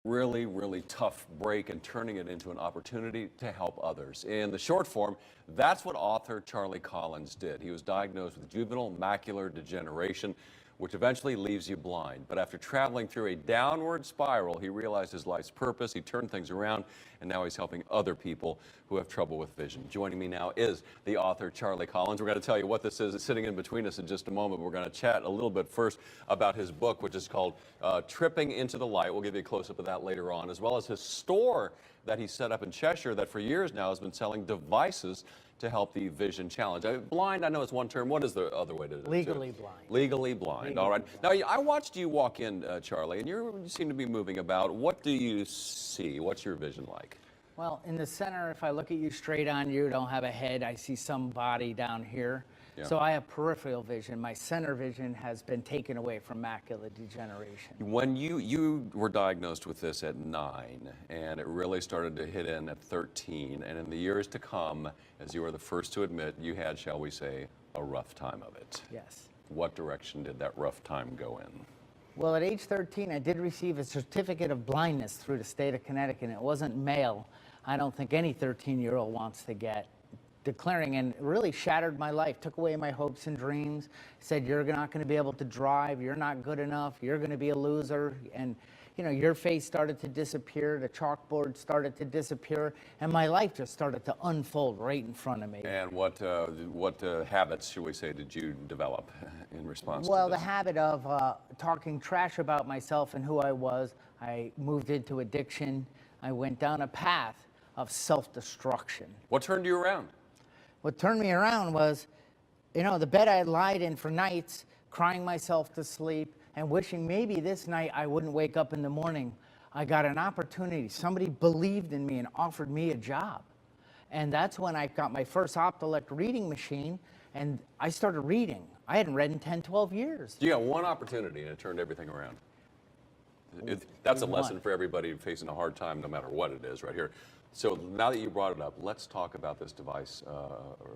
Really, really tough break and turning it into an opportunity to help others. In the short form, that's what author Charlie Collins did. He was diagnosed with juvenile macular degeneration, which eventually leaves you blind. But after traveling through a downward spiral, he realized his life's purpose. He turned things around, and now he's helping other people who have trouble with vision. Joining me now is the author Charlie Collins. We're going to tell you what this is. It's sitting in between us in just a moment. We're going to chat a little bit first about his book, which is called Tripping into the Light. We'll give you a close-up of that later on, as well as his store that he set up in Cheshire that for years now has been selling devices to help the vision challenge. Blind, I know it's one term. What is the other way to do it? Legally blind. Legally blind. All right. Now, I watched you walk in, Charlie, and you seem to be moving about. What do you see? What's your vision like? Well, in the center, if I look at you straight on, you don't have a head. I see some body down here. Yeah. So I have peripheral vision. My center vision has been taken away from macular degeneration. When you were diagnosed with this at 9, and it really started to hit in at 13, and in the years to come, as you were the first to admit, you had, shall we say, a rough time of it. Yes. What direction did that rough time go in? Well, at age 13, I did receive a certificate of blindness through the state of Connecticut. It wasn't mail. I don't think any 13-year-old wants to get. Declaring, and it really shattered my life, took away my hopes and dreams, said you're not going to be able to drive, you're not good enough, you're going to be a loser, and you know, your face started to disappear, the chalkboard started to disappear, and my life just started to unfold right in front of me. And what habits, should we say, did you develop in response to this? Well, the habit of talking trash about myself and who I was. I moved into addiction. I went down a path of self-destruction. What turned you around? What turned me around was, you know, the bed I had lied in for nights, crying myself to sleep and wishing maybe this night I wouldn't wake up in the morning. I got an opportunity. Somebody believed in me and offered me a job. And that's when I got my first Optelect reading machine, and I started reading. I hadn't read in 10, 12 years. You got one opportunity and it turned everything around. That's a lesson for everybody facing a hard time, no matter what it is, right here. So now that you brought it up, let's talk about this device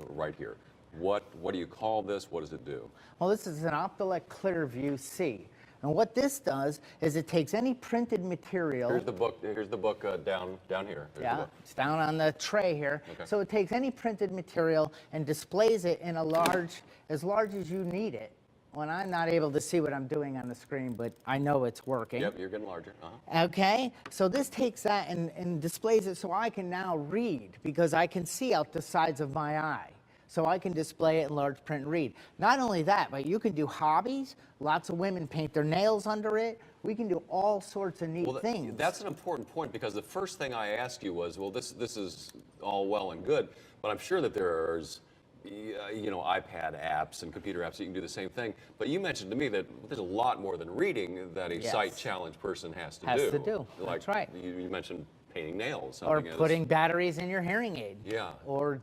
right here. What do you call this? What does it do? Well, this is an Optelect Clearview C. And what this does is it takes any printed material. Here's the book. Here's the book down here. Yeah, it's down on the tray here. Okay. So it takes any printed material and displays it in as large as you need it. Well, I'm not able to see what I'm doing on the screen, but I know it's working. Yep, you're getting larger. Okay, so this takes that and displays it so I can now read, because I can see out the sides of my eye. So I can display it in large print and read. Not only that, but you can do hobbies. Lots of women paint their nails under it. We can do all sorts of neat things. That's an important point, because the first thing I asked you was, well, this is all well and good, but I'm sure that there's iPad apps and computer apps that you can do the same thing. But you mentioned to me that there's a lot more than reading that a sight challenged person has to do. That's right. You mentioned painting nails. Or putting batteries in your hearing aid. Yeah. Or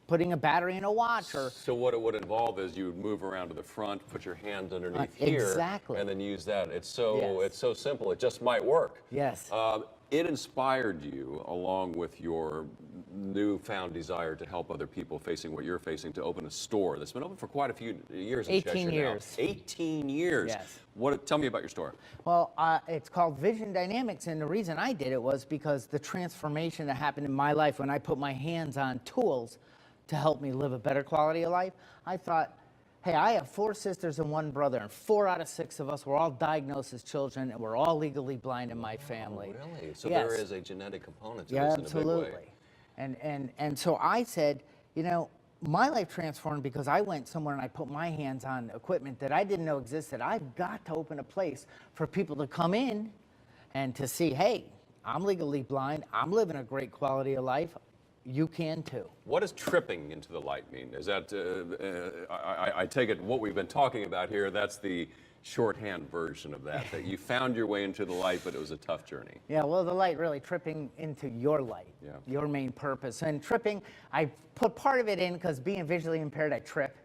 putting a battery in a watch. So what it would involve is you would move around to the front, put your hands underneath here. Exactly. And then use that. It's so simple. It just might work. Yes. It inspired you, along with your newfound desire to help other people facing what you're facing, to open a store that's been open for quite a few years in Cheshire 18 years. now. 18 years. Yes. Tell me about your store. Well, it's called Vision Dynamics, and the reason I did it was because the transformation that happened in my life when I put my hands on tools to help me live a better quality of life. I thought, hey, I have 4 sisters and 1 brother, and 4 out of 6 of us were all diagnosed as children, and we're all legally blind in my family. Oh, really? So yes. There is a genetic component to this in a big way. Absolutely. And so I said, you know, my life transformed because I went somewhere and I put my hands on equipment that I didn't know existed. I've got to open a place for people to come in and to see, hey, I'm legally blind, I'm living a great quality of life. You can too. What does tripping into the light mean? Is that, I take it what we've been talking about here, that's the shorthand version of that you found your way into the light, but it was a tough journey. Yeah, well, the light really tripping into your light, your main purpose. And tripping, I put part of it in because being visually impaired, I trip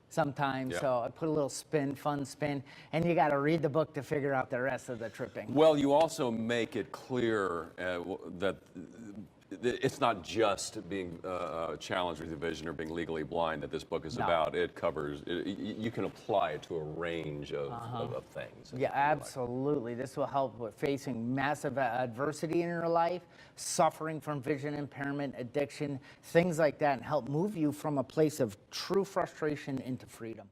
sometimes. Yeah. So I put a little spin, fun spin, and you got to read the book to figure out the rest of the tripping. Well, you also make it clear that it's not just being challenged with your vision or being legally blind that this book is about. It covers, you can apply it to a range of things. Yeah, absolutely. This will help with facing massive adversity in your life, suffering from vision impairment, addiction, things like that, and help move you from a place of true frustration into freedom.